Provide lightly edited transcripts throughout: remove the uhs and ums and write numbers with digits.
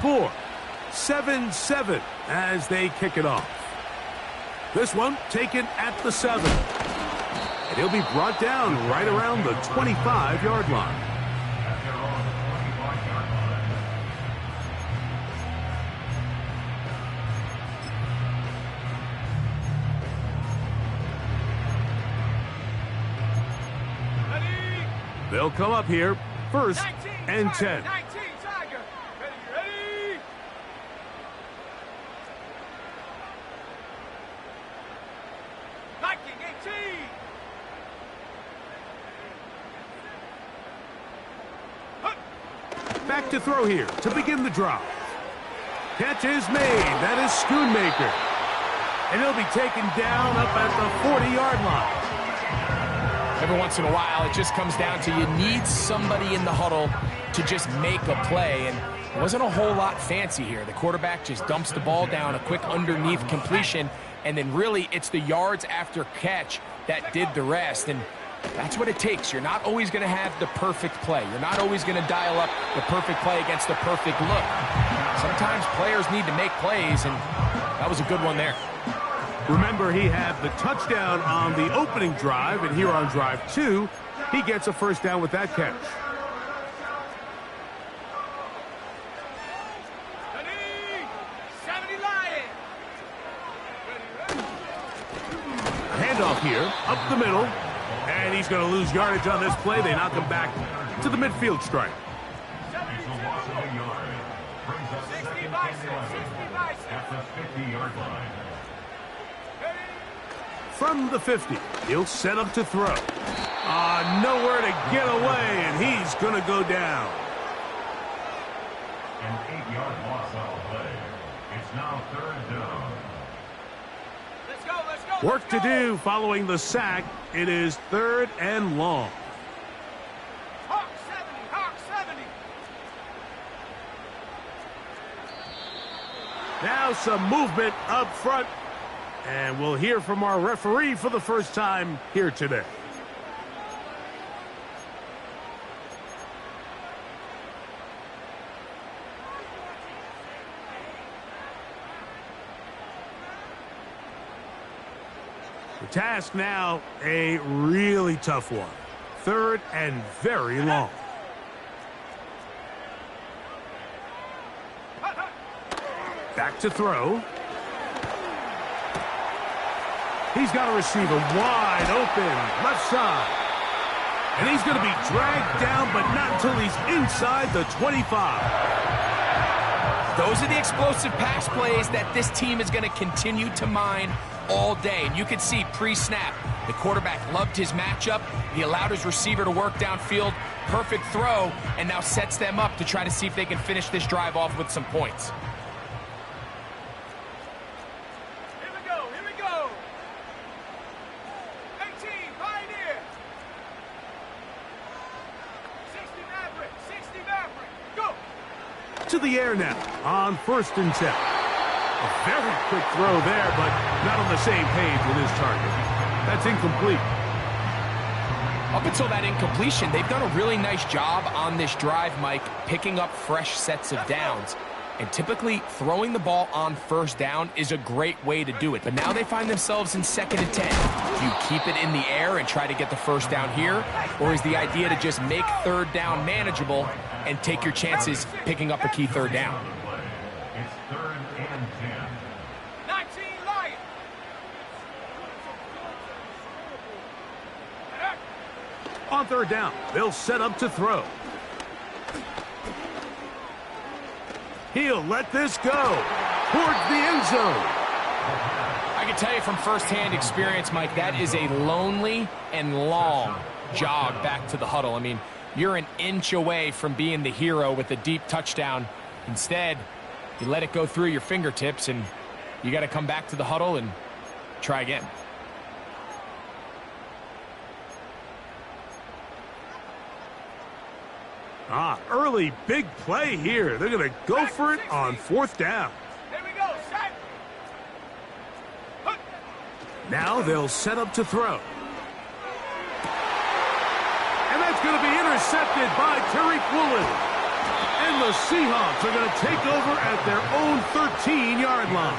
4, 7-7 as they kick it off. This one taken at the 7. And he'll be brought down right around the 25-yard line. They'll come up here, 1st and 10. 19, Tiger. Ready? 18. Back to throw here to begin the drive. Catch is made. That is Schoonmaker. And he'll be taken down up at the 40-yard line. Every once in a while, it just comes down to you need somebody in the huddle to just make a play, and it wasn't a whole lot fancy here. The quarterback just dumps the ball down, a quick underneath completion, and then really it's the yards after catch that did the rest, and that's what it takes. You're not always going to have the perfect play. You're not always going to dial up the perfect play against the perfect look. Sometimes players need to make plays, and that was a good one there. Remember, he had the touchdown on the opening drive, and here on drive 2, he gets a first down with that catch. Handoff here, up the middle, and he's going to lose yardage on this play. They knock him back to the midfield stripe. 60 at the 50-yard line. From the 50, he'll set up to throw. Nowhere to get away, and he's going to go down. An 8-yard loss on the play. It's now 3rd down. Let's go. Work to do following the sack. It is 3rd and long. Hawk 70. Now some movement up front. And we'll hear from our referee for the first time here today. The task now, a really tough one. 3rd and very long. Back to throw. He's got a receiver wide open, left side. And he's going to be dragged down, but not until he's inside the 25. Those are the explosive pass plays that this team is going to continue to mine all day. And you can see pre-snap, the quarterback loved his matchup. He allowed his receiver to work downfield. Perfect throw, and now sets them up to try to see if they can finish this drive off with some points. Here we go. 18, Pioneer. 60 Maverick. Go. To the air now on 1st and 10. A very quick throw there, but not on the same page with his target. That's incomplete. Up until that incompletion, they've done a really nice job on this drive, Mike, picking up fresh sets of downs. And typically, throwing the ball on 1st down is a great way to do it. But now they find themselves in 2nd and 10. Do you keep it in the air and try to get the 1st down here? Or is the idea to just make 3rd down manageable and take your chances picking up a key 3rd down? It's 3rd and 10. 19, Lion. On 3rd down, they'll set up to throw. He'll let this go towards the end zone. I can tell you from firsthand experience, Mike, that is a lonely and long jog back to the huddle. I mean, you're an inch away from being the hero with a deep touchdown. Instead, you let it go through your fingertips, and you got to come back to the huddle and try again. Early big play here. They're going to go for it on 4th down. Here we go. Set. Now they'll set up to throw. And that's going to be intercepted by Tariq Woolen. And the Seahawks are going to take over at their own 13-yard line.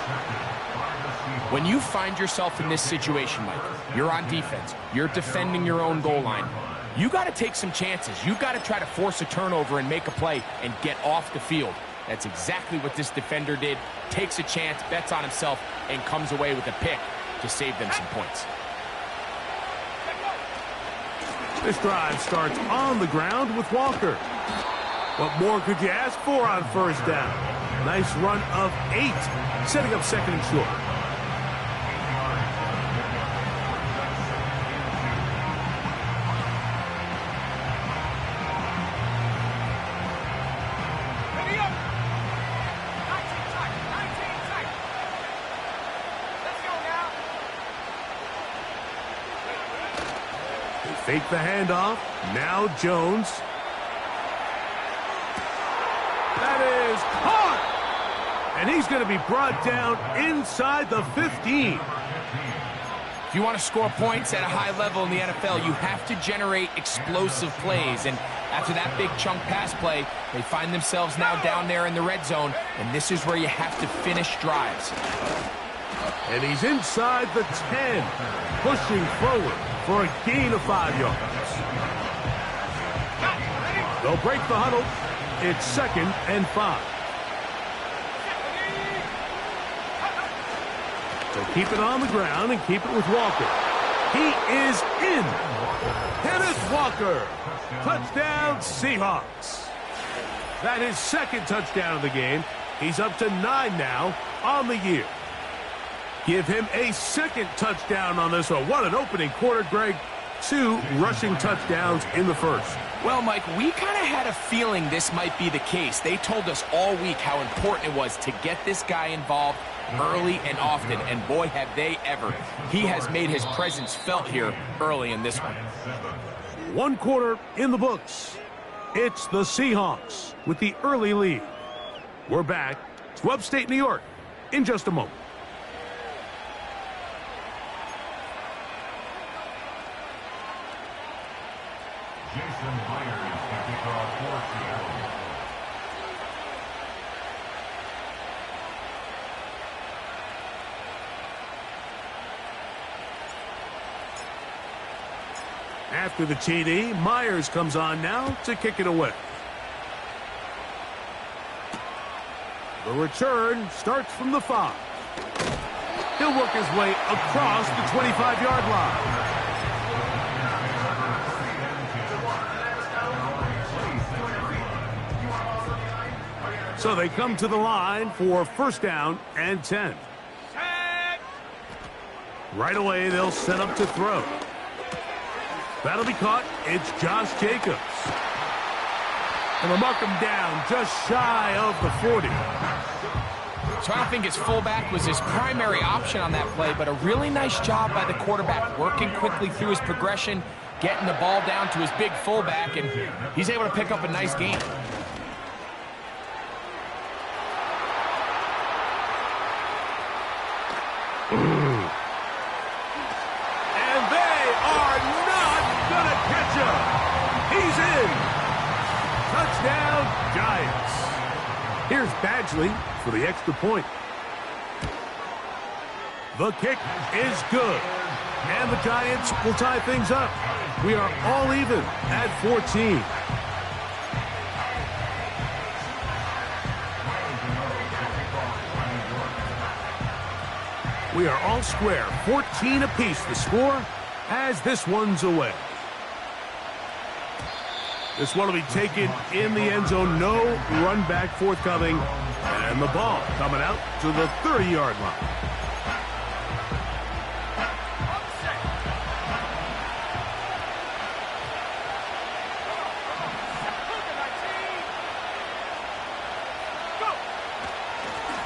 When you find yourself in this situation, Mike, you're on defense, you're defending your own goal line, you got to take some chances. You've got to try to force a turnover and make a play and get off the field. That's exactly what this defender did. Takes a chance, bets on himself, and comes away with a pick to save them some points. This drive starts on the ground with Walker. What more could you ask for on first down? Nice run of 8, setting up second and short. Ready up. 19 seconds. 19 seconds. Let's go now. They fake the handoff. Now Jones. That is caught! And he's going to be brought down inside the 15. If you want to score points at a high level in the NFL, you have to generate explosive plays. And after that big chunk pass play, they find themselves now down there in the red zone. And this is where you have to finish drives. And he's inside the 10, pushing forward for a gain of 5 yards. They'll break the huddle. It's 2nd and 5. So keep it on the ground and keep it with Walker. He is in. Kenneth Walker. Touchdown, Seahawks. That is 2nd touchdown of the game. He's up to 9 now on the year. Give him a 2nd touchdown on this one. What an opening quarter, Greg. 2 rushing touchdowns in the first. Well, Mike, we kind of had a feeling this might be the case. They told us all week how important it was to get this guy involved early and often, and boy, have they ever. He has made his presence felt here early in this one. 1 quarter in the books. It's the Seahawks with the early lead. We're back to upstate New York in just a moment. Jason Myers to kick off for Seattle. After the TD, Myers comes on now to kick it away. The return starts from the 5. He'll work his way across the 25-yard line. So they come to the line for 1st down and 10. Set. Right away, they'll set up to throw. That'll be caught. It's Josh Jacobs. And they'll mark him down just shy of the 40. So I don't think his fullback was his primary option on that play, but a really nice job by the quarterback working quickly through his progression, getting the ball down to his big fullback, and he's able to pick up a nice gain. And they are not going to catch him. He's in. Touchdown, Giants. Here's Badgley for the extra point. The kick is good. And the Giants will tie things up. We are all even at 14. We are all square, 14 apiece the score as this one's away. This one will be taken in the end zone, no run back forthcoming, and the ball coming out to the 30-yard line.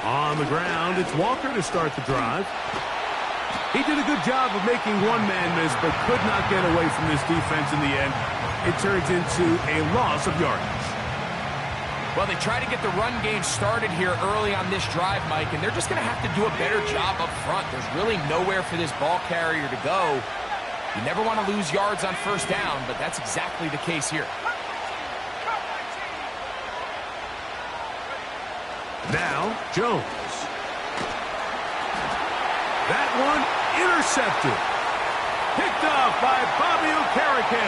On the ground, it's Walker to start the drive. He did a good job of making one man miss, but could not get away from this defense in the end. It turns into a loss of yardage. Well, they try to get the run game started here early on this drive, Mike, and they're just going to have to do a better job up front. There's really nowhere for this ball carrier to go. You never want to lose yards on 1st down, but that's exactly the case here. Now, Jones. That one intercepted. Picked off by Bobby Okereke.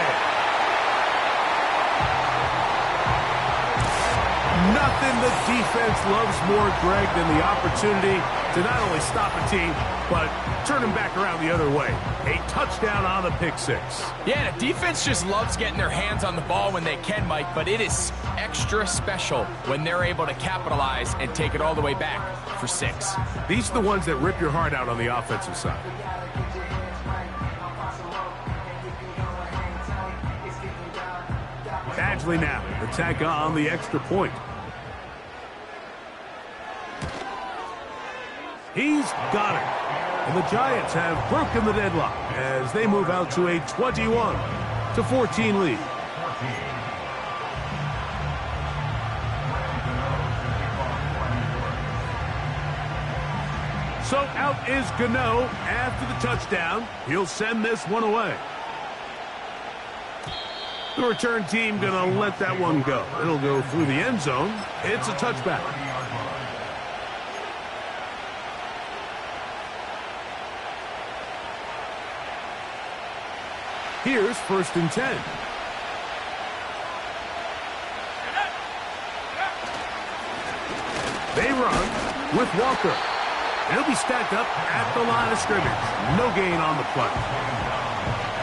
Nothing the defense loves more, Greg, than the opportunity to not only stop a team, but turn them back around the other way. A touchdown on the pick six. Yeah, the defense just loves getting their hands on the ball when they can, Mike, but it is extra special when they're able to capitalize and take it all the way back for 6. These are the ones that rip your heart out on the offensive side. Badgley now, the tack on the extra point. He's got it. And the Giants have broken the deadlock as they move out to a 21-14 lead. So out is Gano after the touchdown. He'll send this one away. The return team going to let that one go. It'll go through the end zone. It's a touchback. Here's 1st and 10. They run with Walker. He'll be stacked up at the line of scrimmage. No gain on the play.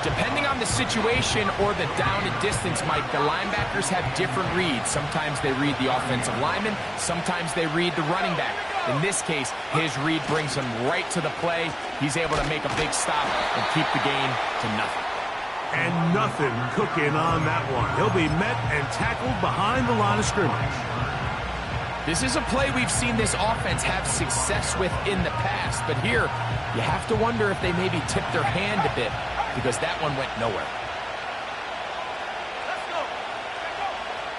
Depending on the situation or the down and distance, Mike, the linebackers have different reads. Sometimes they read the offensive lineman. Sometimes they read the running back. In this case, his read brings him right to the play. He's able to make a big stop and keep the gain to nothing. And nothing cooking on that one. He'll be met and tackled behind the line of scrimmage. This is a play we've seen this offense have success with in the past, but here you have to wonder if they maybe tipped their hand a bit because that one went nowhere.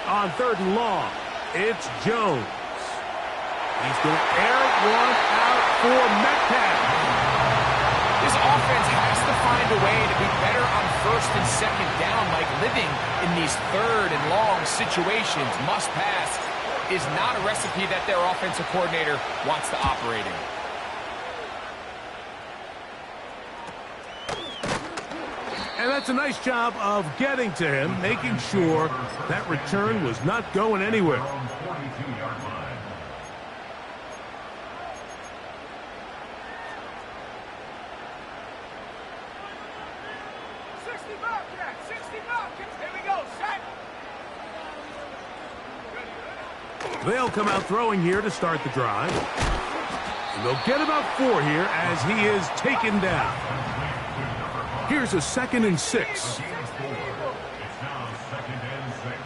On 3rd and long, it's Jones. He's going to air one out for Metcalf. This offense has to find a way to be better on 1st and 2nd down, like living in these 3rd and long situations. Must pass is not a recipe that their offensive coordinator wants to operate in. And that's a nice job of getting to him, making sure that return was not going anywhere. They'll come out throwing here to start the drive. And they'll get about 4 here as he is taken down. Here's a 2nd and 6. It's now 2nd and 6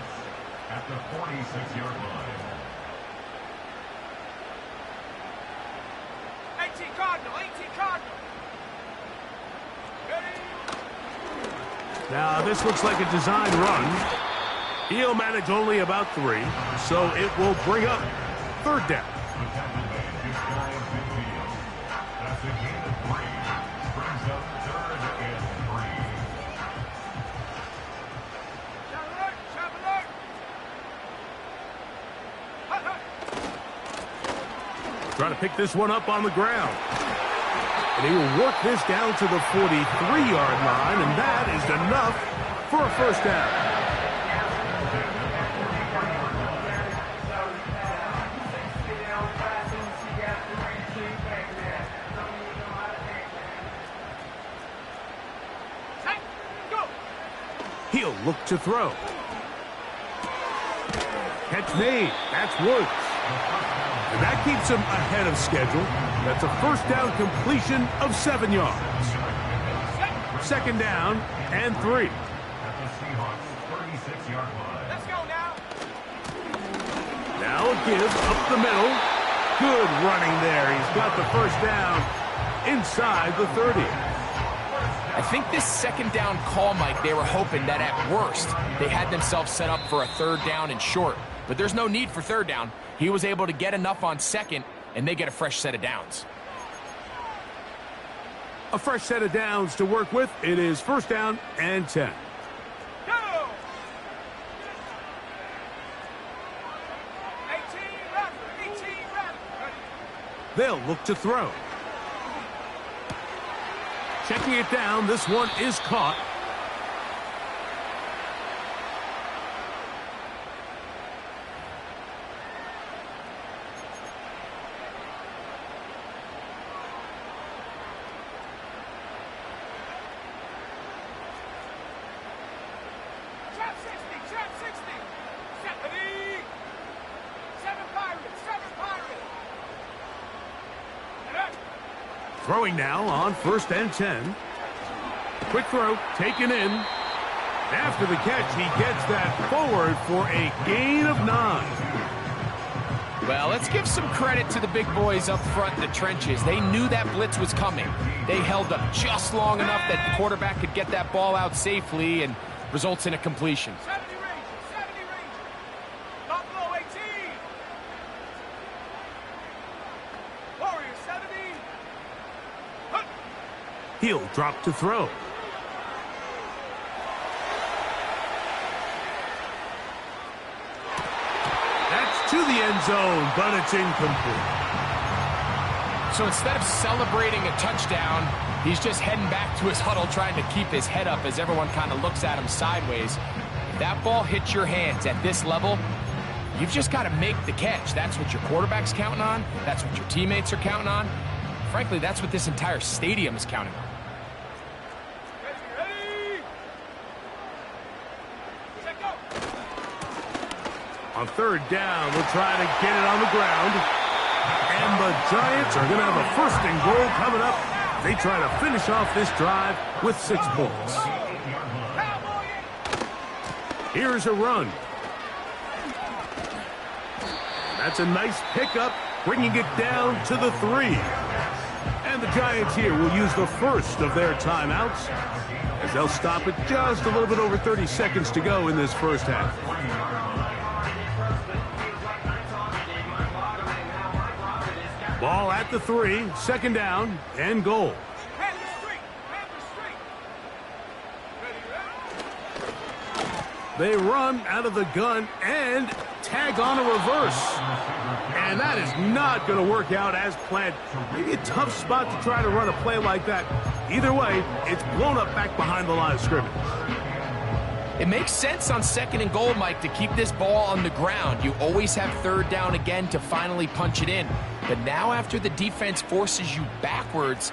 at the 46-yard line. 18 Cardinal, 18 Cardinal. Now this looks like a design run. He'll manage only about 3, so it will bring up 3rd down. That's a gain of 3. Brings up 3rd and 3. Trying to pick this one up on the ground. And he will work this down to the 43-yard line, and that is enough for a 1st down. He'll look to throw. Catch made. That's Woods. And that keeps him ahead of schedule. That's a 1st down completion of 7 yards. 2nd down and 3. At the Seahawks 36-yard line. Let's go now. Now a give up the middle. Good running there. He's got the 1st down inside the 30. I think this 2nd down call, Mike, they were hoping that at worst they had themselves set up for a 3rd down and short. But there's no need for 3rd down. He was able to get enough on 2nd, and they get a fresh set of downs. A fresh set of downs to work with. It is 1st down and 10. Go. 18 run, 18 run. They'll look to throw. Checking it down. This one is caught. Trap 60, trap 60. 70. 7 Pirates, 7 Pirates. Throwing now on 1st and 10. Quick throw, taken in. After the catch, he gets that forward for a gain of 9. Well, let's give some credit to the big boys up front in the trenches. They knew that blitz was coming. They held up just long enough that the quarterback could get that ball out safely and results in a completion. 70 Rangers, 70 Rangers. Buffalo 18. Warriors 70. He'll drop to throw. That's to the end zone, but it's incomplete. So instead of celebrating a touchdown, he's just heading back to his huddle trying to keep his head up as everyone kind of looks at him sideways. If that ball hits your hands at this level, you've just got to make the catch. That's what your quarterback's counting on. That's what your teammates are counting on. Frankly, that's what this entire stadium is counting on. Ready. Set go. On 3rd down, we'll try to get it on the ground. And the Giants are going to have a 1st and goal coming up. They try to finish off this drive with 6 points. Here's a run. That's a nice pickup, bringing it down to the 3. And the Giants here will use the first of their timeouts as they'll stop it just a little bit over 30 seconds to go in this first half. Ball at the 3, 2nd down and goal. Panther Street, Panther Street. Ready. They run out of the gun and tag on a reverse. And that is not going to work out as planned. Maybe a tough spot to try to run a play like that. Either way, it's blown up back behind the line of scrimmage. It makes sense on 2nd and goal, Mike, to keep this ball on the ground. You always have 3rd down again to finally punch it in. But now after the defense forces you backwards,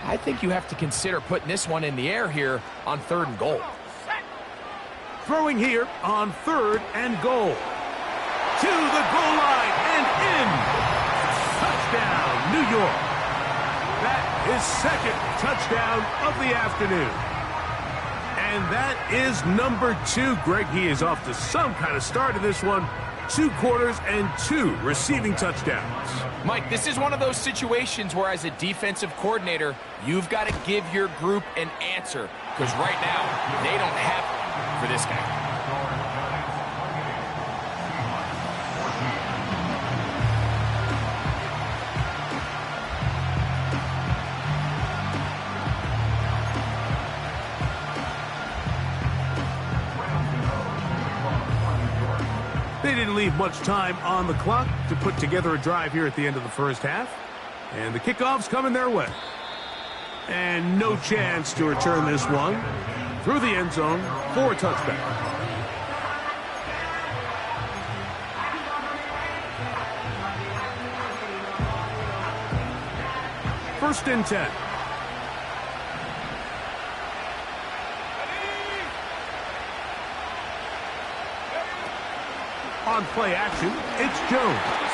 I think you have to consider putting this one in the air here on 3rd and goal. Throwing here on 3rd and goal. To the goal line and in. Touchdown, New York. That is 2nd touchdown of the afternoon. And that is number 2. Greg, he is off to some kind of start in this one. 2 quarters and 2 receiving touchdowns. Mike, this is one of those situations where as a defensive coordinator, you've got to give your group an answer. Because right now, they don't have one for this guy. They didn't leave much time on the clock to put together a drive here at the end of the first half. And the kickoff's coming their way. And no chance to return this one through the end zone for a touchback. First and 10. On play action, it's Jones.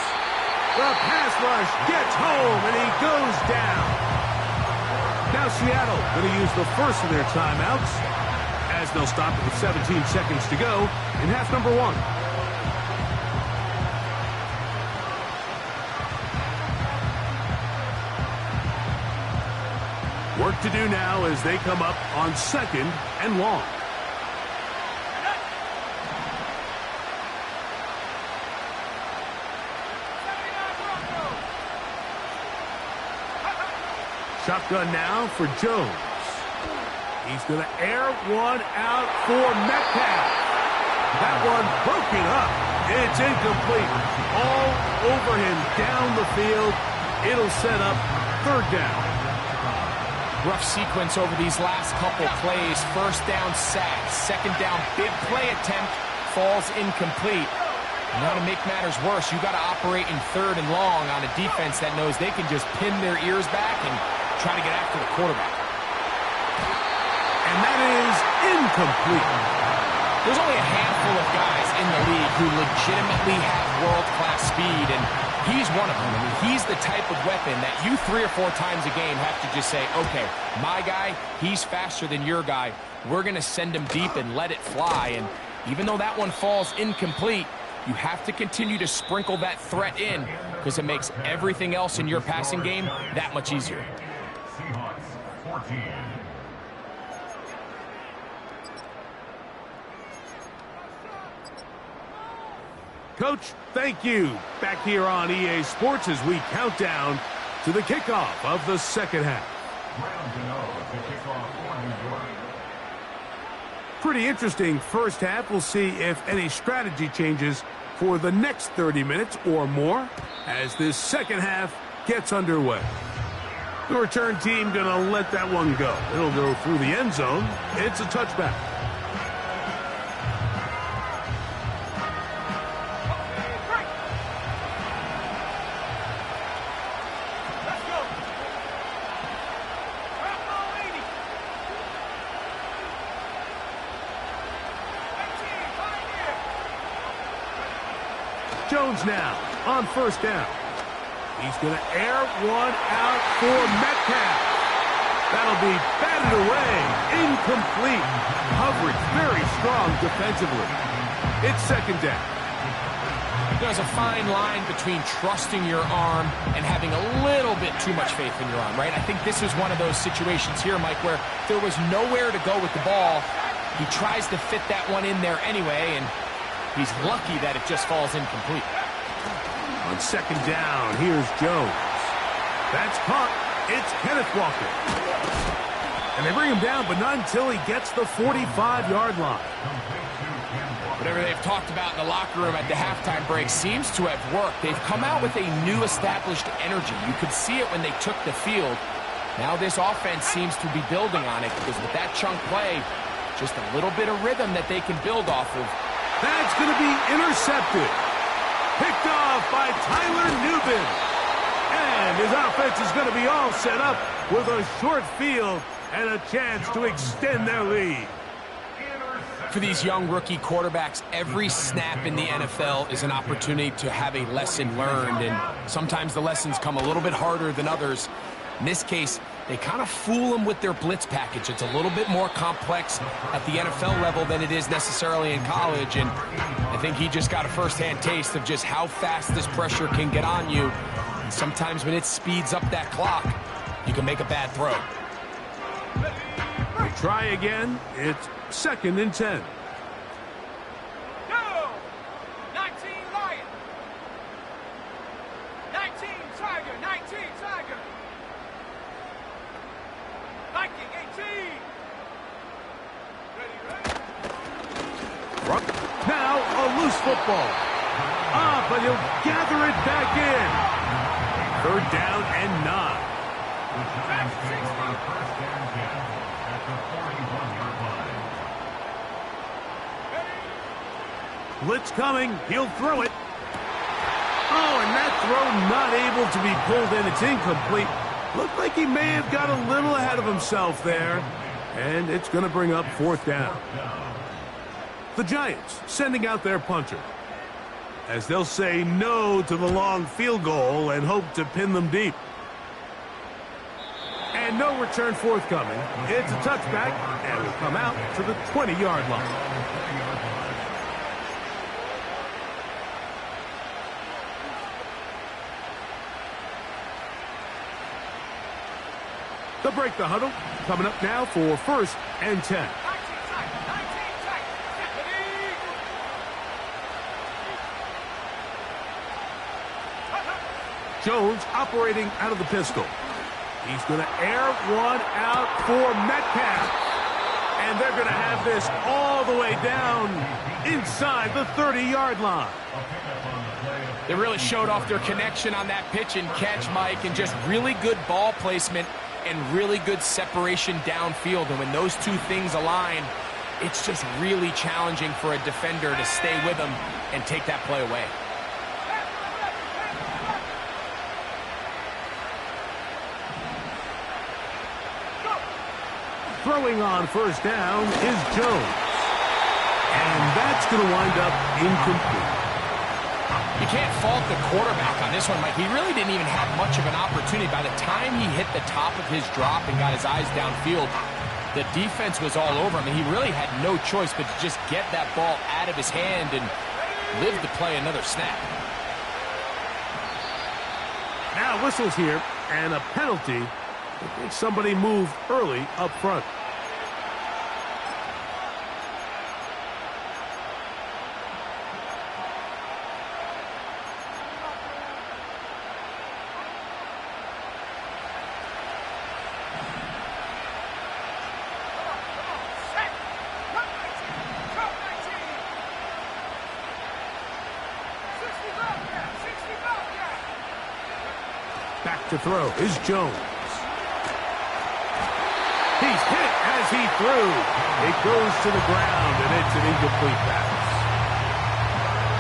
The pass rush gets home, and he goes down. Now Seattle going to use the first of their timeouts as they'll stop it with 17 seconds to go in half number 1. Work to do now as they come up on 2nd and long. Shotgun now for Jones. He's going to air one out for Metcalf. That one broken up. It's incomplete. All over him down the field. It'll set up third down. Rough sequence over these last couple plays. First down sack, second down big play attempt, falls incomplete. Now to make matters worse, you got to operate in third and long on a defense that knows they can just pin their ears back and try to get after the quarterback. And that is incomplete. There's only a handful of guys in the league who legitimately have world-class speed, and he's one of them. I mean, he's the type of weapon that you 3 or 4 times a game have to just say, okay, my guy, he's faster than your guy. We're going to send him deep and let it fly. And even though that one falls incomplete, you have to continue to sprinkle that threat in because it makes everything else in your passing game that much easier. Seahawks 14. Coach, thank you. Back here on EA Sports as we count down to the kickoff of the second half. Round to the kickoff for New York. Pretty interesting first half. We'll see if any strategy changes for the next 30 minutes or more as this second half gets underway. The return team going to let that one go. It'll go through the end zone. It's a touchback. Jones now on first down. He's going to air one out for Metcalf. That'll be batted away. Incomplete. Coverage very strong defensively. It's second down. There's a fine line between trusting your arm and having a little bit too much faith in your arm, right? I think this is one of those situations here, Mike, where there was nowhere to go with the ball. He tries to fit that one in there anyway, and he's lucky that it just falls incomplete. On second down, here's Jones. That's caught. It's Kenneth Walker. And they bring him down, but not until he gets the 45-yard line. Whatever they've talked about in the locker room at the halftime break seems to have worked. They've come out with a new established energy. You could see it when they took the field. Now this offense seems to be building on it because with that chunk play, just a little bit of rhythm that they can build off of. That's going to be intercepted. Picked off by Tyler Nubin. And his offense is going to be all set up with a short field and a chance to extend their lead. For these young rookie quarterbacks, every snap in the NFL is an opportunity to have a lesson learned, and sometimes the lessons come a little bit harder than others. In this case, they kind of fool them with their blitz package. It's a little bit more complex at the NFL level than it is necessarily in college, and I think he just got a first-hand taste of just how fast this pressure can get on you. And sometimes when it speeds up that clock, you can make a bad throw. We'll try again. It's second and 10. Go! 19 Lion. 19 Tiger. 19 Tiger. Viking 18. Ready. Now a loose football. But he'll gather it back in. Third down and 9. First down 10 at the 41-yard line. Blitz coming. He'll throw it. Oh, and that throw not able to be pulled in. It's incomplete. Looked like he may have got a little ahead of himself there. And it's going to bring up fourth down. The Giants sending out their punter, as they'll say no to the long field goal and hope to pin them deep. And no return forthcoming. It's a touchback, and will come out to the 20-yard line. They'll break the huddle. Coming up now for first and 10. 19 Tiger. 19 Tiger. Ready. Jones operating out of the pistol. He's going to air one out for Metcalf. And they're going to have this all the way down inside the 30-yard line. They really showed off their connection on that pitch and catch, Mike, and just really good ball placement and really good separation downfield. And when those two things align, it's just really challenging for a defender to stay with them and take that play away. Throwing on first down is Jones. And that's going to wind up incomplete. You can't fault the quarterback on this one, Mike. He really didn't even have much of an opportunity. By the time he hit the top of his drop and got his eyes downfield, the defense was all over him. He really had no choice but to just get that ball out of his hand and live to play another snap. Now whistles here, and a penalty. I think somebody moved early up front. Back to throw is Jones. He's hit as he threw. It goes to the ground, and it's an incomplete pass.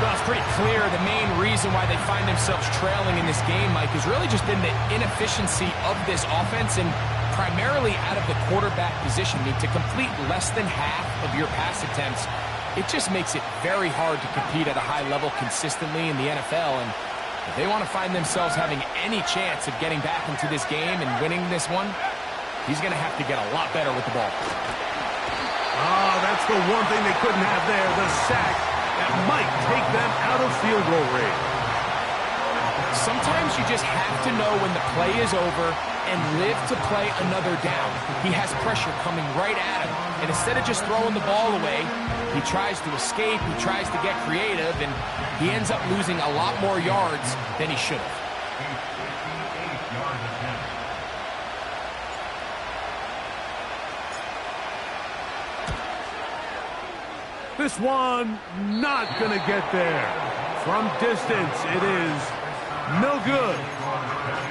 Well, it's pretty clear the main reason why they find themselves trailing in this game, Mike, has really just been the inefficiency of this offense and primarily out of the quarterback position. I mean, to complete less than half of your pass attempts, it just makes it very hard to compete at a high level consistently in the NFL. And if they want to find themselves having any chance of getting back into this game and winning this one, he's going to have to get a lot better with the ball. Oh, that's the one thing they couldn't have there, the sack that might take them out of field goal range. Sometimes you just have to know when the play is over and live to play another down. He has pressure coming right at him, and instead of just throwing the ball away, he tries to escape, he tries to get creative, and he ends up losing a lot more yards than he should have. This one not going to get there. From distance, it is no good.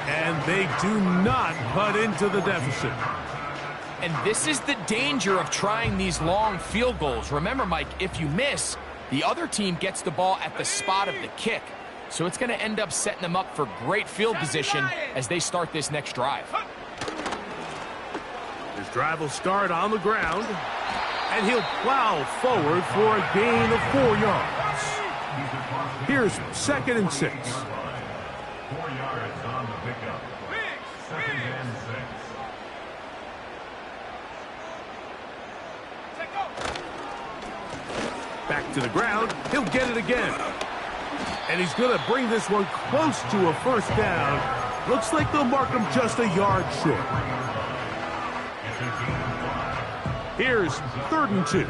And they do not cut into the deficit. And this is the danger of trying these long field goals. Remember, Mike, if you miss, the other team gets the ball at the spot of the kick. So it's going to end up setting them up for great field position as they start this next drive. His drive will start on the ground, and he'll plow forward for a gain of 4 yards. Here's 2nd and 6. 4 yards on the pickup. 2nd and 6. Back to the ground. He'll get it again. And he's going to bring this one close to a first down. Looks like they'll mark him just a yard short. Here's 3rd and 2.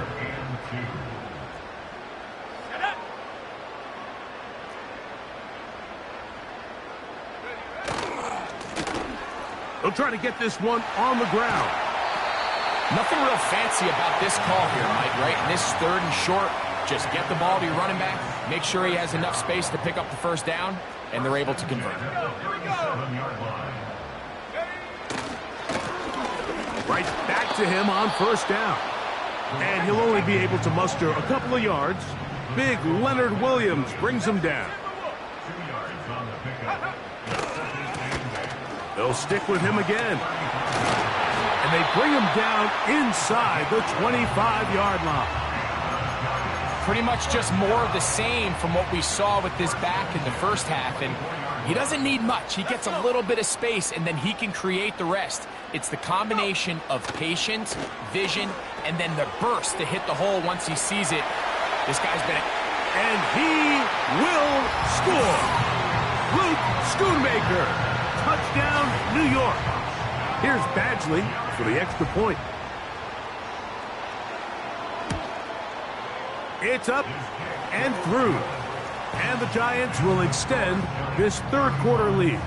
They'll try to get this one on the ground. Nothing real fancy about this call here, Mike, right? And this 3rd and short, just get the ball to your running back, make sure he has enough space to pick up the first down, and they're able to convert. Right back to him on first down. And he'll only be able to muster a couple of yards. Big Leonard Williams brings him down. 2 yards on the pickup. They'll stick with him again. And they bring him down inside the 25-yard line. Pretty much just more of the same from what we saw with this back in the first half. And he doesn't need much. He gets a little bit of space, and then he can create the rest. It's the combination of patience, vision, and then the burst to hit the hole once he sees it. This guy's been... And he will score. Luke Schoonmaker. Touchdown, New York. Here's Badgley for the extra point. It's up and through. And the Giants will extend this 3rd quarter lead.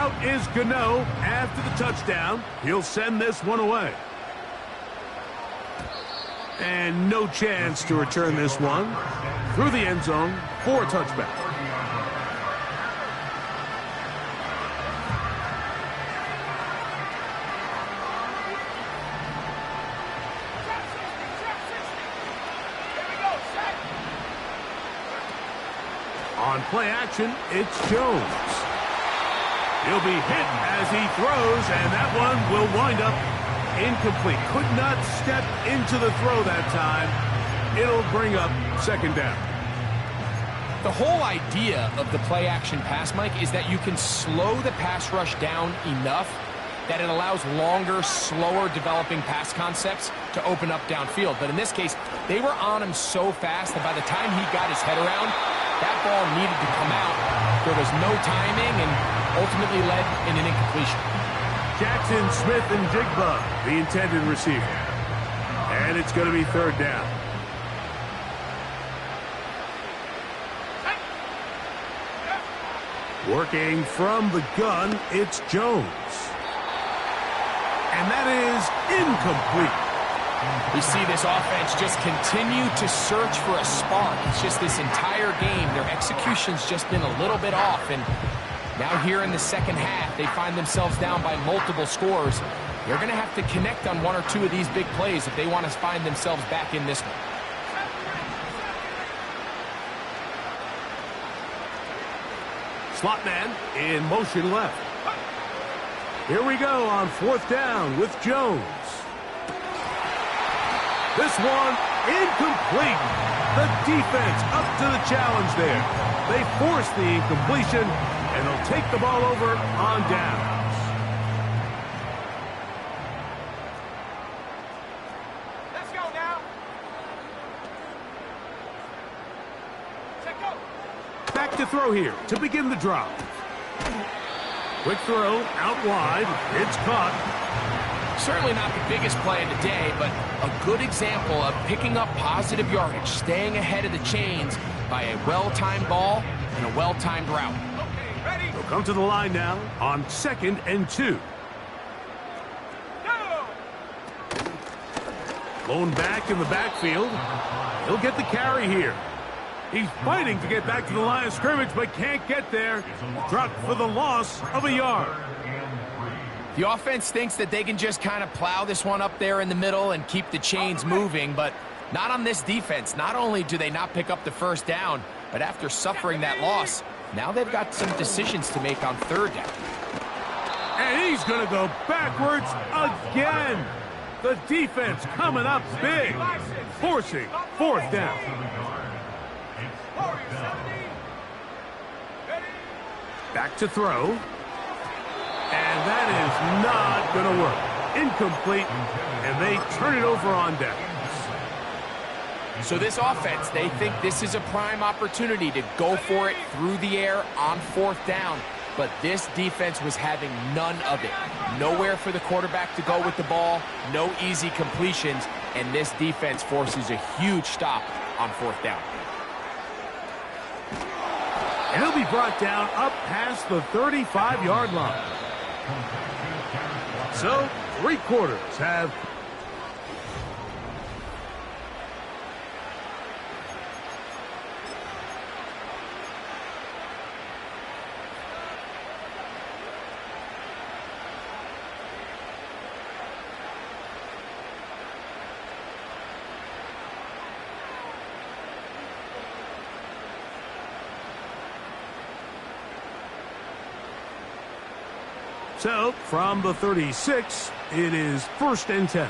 out is Gano after the touchdown. He'll send this one away. And no chance to return this one through the end zone for a touchback. On play action, it's Jones. He'll be hit as he throws, and that one will wind up incomplete. Could not step into the throw that time. It'll bring up second down. The whole idea of the play action pass, Mike, is that you can slow the pass rush down enough that it allows longer, slower developing pass concepts to open up downfield. But in this case, they were on him so fast that by the time he got his head around, that ball needed to come out. There was no timing and ultimately led in an incompletion. Jackson, Smith, and Jigba, the intended receiver. And it's going to be third down. Working from the gun, it's Jones. And that is incomplete. We see this offense just continue to search for a spark. It's just this entire game, their execution's just been a little bit off. And now here in the second half, they find themselves down by multiple scores. They're going to have to connect on one or two of these big plays if they want to find themselves back in this one. Slot man in motion left. Here we go on fourth down with Jones. This one incomplete. The defense up to the challenge there. They force the incompletion, and they'll take the ball over on downs. Let's go now. Check go. Back to throw here to begin the drive. Quick throw out wide. It's caught. Certainly not the biggest play of the day, but a good example of picking up positive yardage, staying ahead of the chains by a well-timed ball and a well-timed route. Okay, ready? They'll come to the line now on 2nd and 2. Go! Blown back in the backfield. He'll get the carry here. He's fighting to get back to the line of scrimmage, but can't get there. Dropped for the loss of a yard. The offense thinks that they can just kind of plow this one up there in the middle and keep the chains moving, but not on this defense. Not only do they not pick up the first down, but after suffering that loss, now they've got some decisions to make on third down. And he's going to go backwards again. The defense coming up big, forcing fourth down. Back to throw. And that is not going to work. Incomplete, and they turn it over on downs. So this offense, they think this is a prime opportunity to go for it through the air on fourth down. But this defense was having none of it. Nowhere for the quarterback to go with the ball, no easy completions, and this defense forces a huge stop on fourth down. And he'll be brought down up past the 35-yard line. So, 3 quarters have... So, from the 36, it is 1st and 10.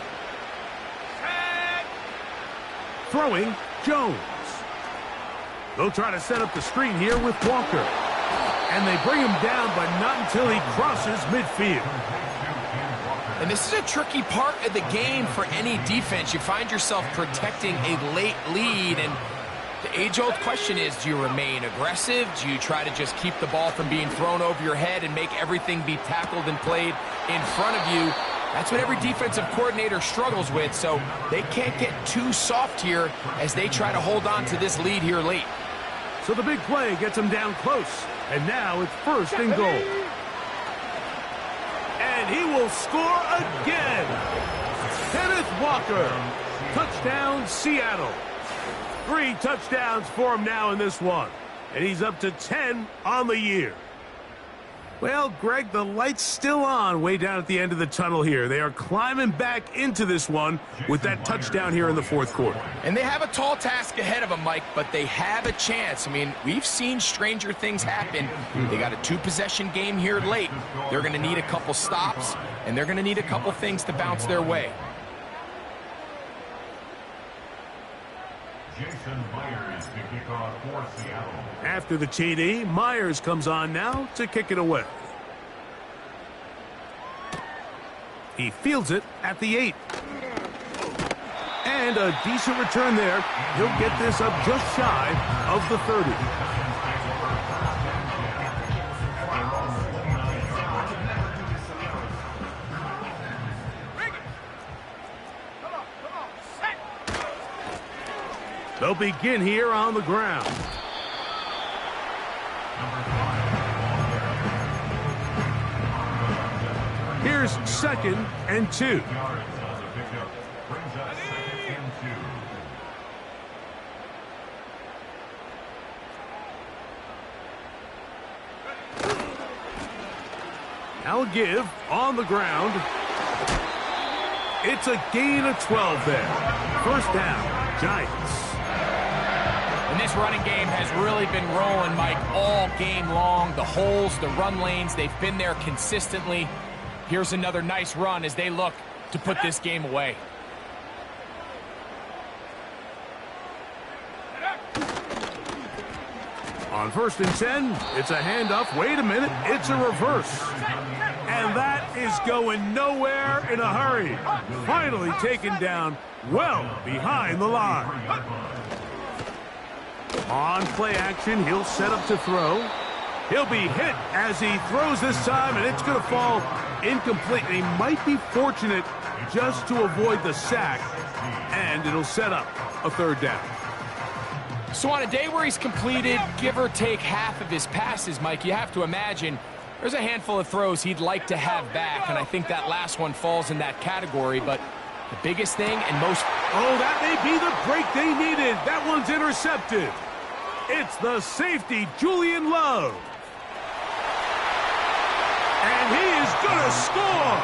Throwing, Jones. They'll try to set up the screen here with Walker. And they bring him down, but not until he crosses midfield. And this is a tricky part of the game for any defense. You find yourself protecting a late lead, and the age-old question is, do you remain aggressive? Do you try to just keep the ball from being thrown over your head and make everything be tackled and played in front of you? That's what every defensive coordinator struggles with, so they can't get too soft here as they try to hold on to this lead here late. So the big play gets them down close, and now it's 1st and goal. And he will score again. Kenneth Walker. Touchdown, Seattle. 3 touchdowns for him now in this one. And he's up to 10 on the year. Well, Greg, the light's still on way down at the end of the tunnel here. They are climbing back into this one with that touchdown here in the fourth quarter. And they have a tall task ahead of them, Mike, but they have a chance. I mean, we've seen stranger things happen. They got a 2-possession game here late. They're going to need a couple stops, and they're going to need a couple things to bounce their way. Jason Myers to kick off for Seattle. After the TD, Myers comes on now to kick it away. He fields it at the 8. And a decent return there. He'll get this up just shy of the 30. They'll begin here on the ground. Here's 2nd and 2. Now a give on the ground. It's a gain of 12 there. First down, Giants. And this running game has really been rolling, Mike, all game long. The holes, the run lanes, they've been there consistently. Here's another nice run as they look to put this game away. On 1st and 10, it's a handoff. Wait a minute, it's a reverse. And that is going nowhere in a hurry. Finally taken down well behind the line. On play action, he'll set up to throw. He'll be hit as he throws this time, and it's going to fall incomplete. And he might be fortunate just to avoid the sack, and it'll set up a 3rd down. So on a day where he's completed, give or take half of his passes, Mike, you have to imagine there's a handful of throws he'd like to have back, and I think that last one falls in that category. But the biggest thing and most... Oh, that may be the break they needed. That one's intercepted. It's the safety, Julian Love. And he is going to score.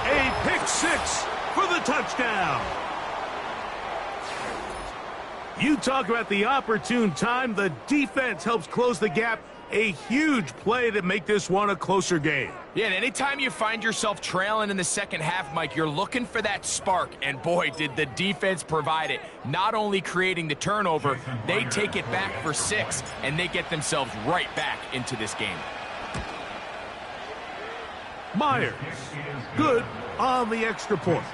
A pick 6 for the touchdown. You talk about the opportune time. The defense helps close the gap. A huge play to make this one a closer game. Yeah, and anytime you find yourself trailing in the second half, Mike, you're looking for that spark. And boy, did the defense provide it. Not only creating the turnover, they take it back for 6, and they get themselves right back into this game. Myers, good on the extra point.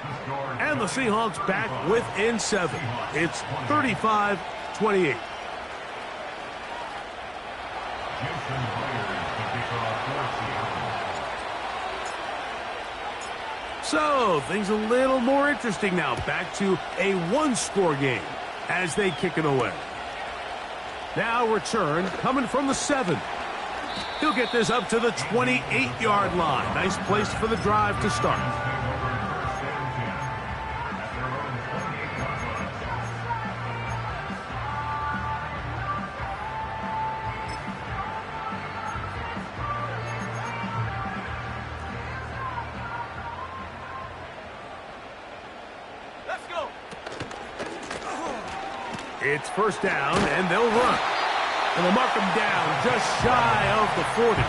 And the Seahawks back within 7. It's 35-28. So, things a little more interesting now. Back to a 1-score game as they kick it away. Now return coming from the 7. He'll get this up to the 28-yard line. Nice place for the drive to start. Let's go. It's first down, and they'll run. And they'll mark them down just shy of the 40.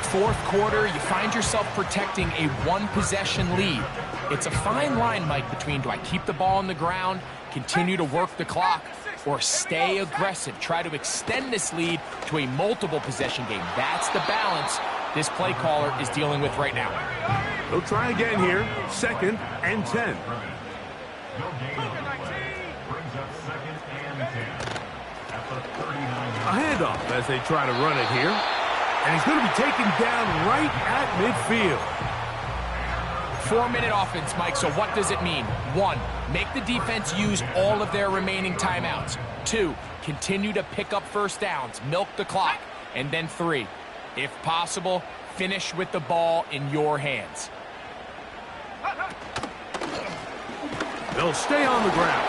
Fourth quarter, you find yourself protecting a 1-possession lead. It's a fine line, Mike, between do I keep the ball on the ground, continue to work the clock, or stay aggressive, try to extend this lead to a multiple possession game. That's the balance this play caller is dealing with right now. They'll try again here. 2nd and 10. A handoff as they try to run it here. And he's going to be taken down right at midfield. 4-minute offense, Mike, so what does it mean? 1, make the defense use all of their remaining timeouts. 2, continue to pick up first downs, milk the clock. And then 3, if possible, finish with the ball in your hands. They'll stay on the ground.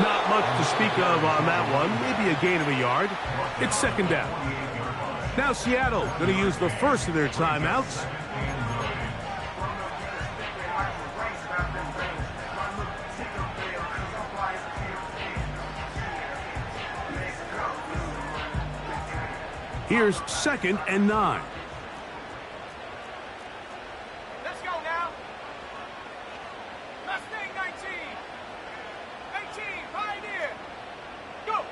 Not much to speak of on that one. Maybe a gain of a yard. It's second down. Now Seattle going to use the first of their timeouts. Here's 2nd and 9. Let's go now. Mustang 19. 18, Pioneer. Go.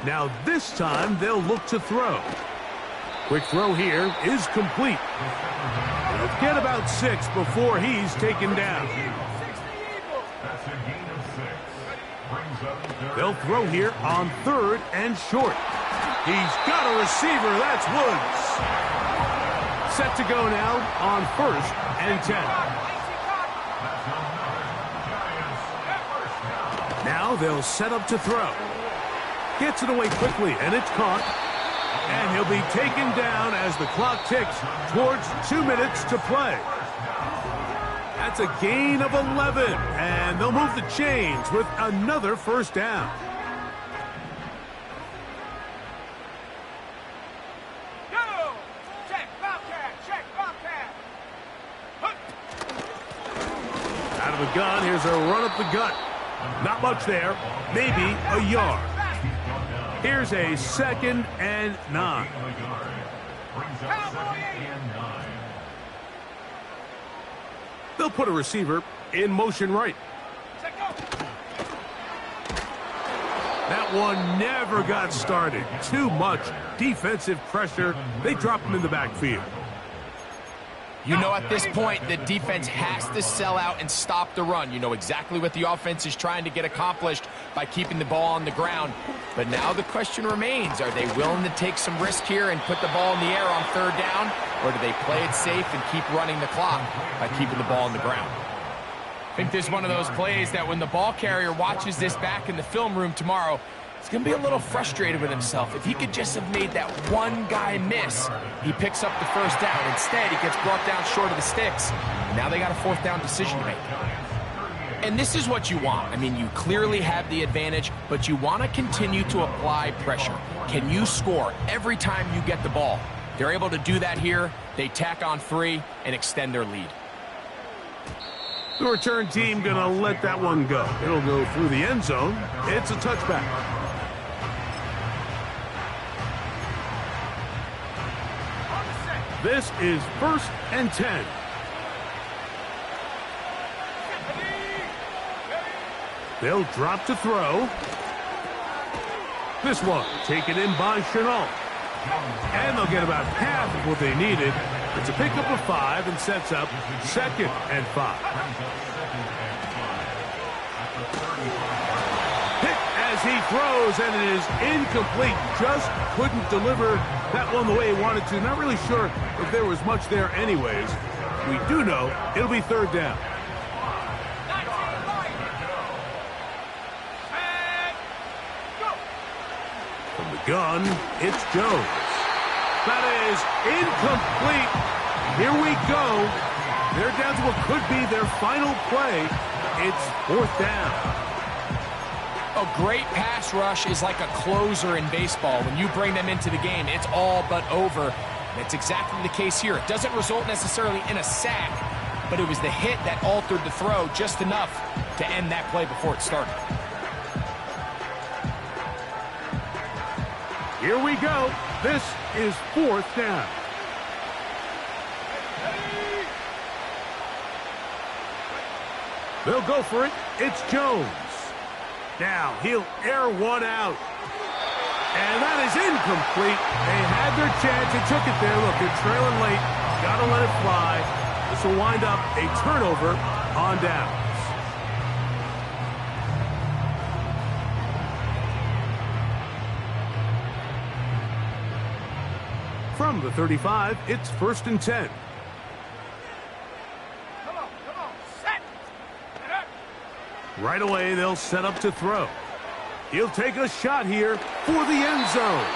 Now this time they'll look to throw. Quick throw here is complete. They'll get about 6 before he's taken down. 60 Eagles. That's a gain of 6. Brings up third. They'll throw here on 3rd and short. He's got a receiver. That's Woods. Set to go now on 1st and 10. Now they'll set up to throw. Gets it away quickly, and it's caught. And he'll be taken down as the clock ticks towards 2 minutes to play. That's a gain of 11, and they'll move the chains with another first down. Go. Check Bobcat. Check Bobcat. Out of the gun, here's a run up the gut. Not much there, maybe a yard. Here's a 2nd and 9. Brings up 2nd and 9. They'll put a receiver in motion right. Check go. That one never got started. Too much defensive pressure. They drop him in the backfield. You know at this point the defense has to sell out and stop the run. You know exactly what the offense is trying to get accomplished by keeping the ball on the ground. But now the question remains, are they willing to take some risk here and put the ball in the air on 3rd down? Or do they play it safe and keep running the clock by keeping the ball on the ground? I think this is one of those plays that when the ball carrier watches this back in the film room tomorrow, he's going to be a little frustrated with himself. If he could just have made that one guy miss, he picks up the first down. Instead, he gets brought down short of the sticks. And now they got a 4th down decision to make. And this is what you want. I mean, you clearly have the advantage, but you want to continue to apply pressure. Can you score every time you get the ball? They're able to do that here. They tack on 3 and extend their lead. The return team going to let that one go. It'll go through the end zone. It's a touchback. This is 1st and 10. They'll drop to throw. This one taken in by Chenault. And they'll get about half of what they needed. It's a pickup of 5 and sets up 2nd and 5. Hit as he throws, and it is incomplete. Just couldn't deliver that one the way he wanted to. Not really sure if there was much there anyways. We do know it'll be 3rd down. From the gun, it's Jones. That is incomplete. Here we go. They're down to what could be their final play. It's 4th down. A great pass rush is like a closer in baseball. When you bring them into the game, it's all but over. And it's exactly the case here. It doesn't result necessarily in a sack, but it was the hit that altered the throw just enough to end that play before it started. Here we go. This is 4th down. They'll go for it. It's Jones. Now he'll air one out. And that is incomplete. They had their chance. They took it there. Look, they're trailing late. Got to let it fly. This will wind up a turnover on downs. From the 35, it's 1st and 10. Come on, set. Get up. Right away, they'll set up to throw. He'll take a shot here for the end zone.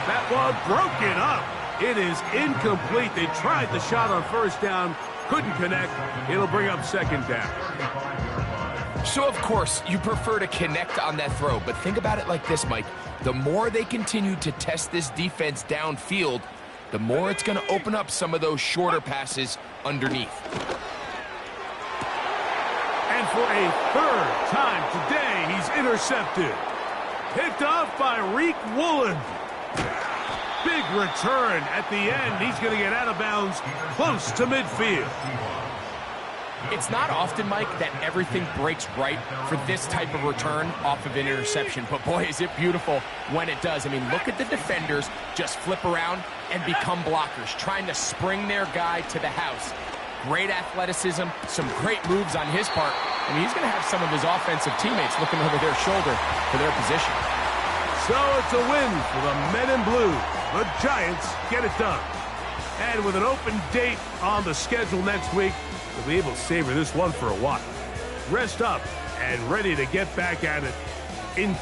That one broken up. It is incomplete. They tried the shot on first down, couldn't connect. It'll bring up second down. So, of course, you prefer to connect on that throw, but think about it like this, Mike. The more they continue to test this defense downfield, the more it's going to open up some of those shorter passes underneath. And for a third time today, he's intercepted. Picked off by Reek Woolen. Big return at the end. He's going to get out of bounds close to midfield. It's not often, Mike, that everything breaks right for this type of return off of an interception. But, boy, is it beautiful when it does. I mean, look at the defenders just flip around and become blockers, trying to spring their guy to the house. Great athleticism, some great moves on his part. I mean, he's going to have some of his offensive teammates looking over their shoulder for their position. So it's a win for the men in blue. The Giants get it done. And with an open date on the schedule next week, we'll be able to savor this one for a while. Rest up and ready to get back at it in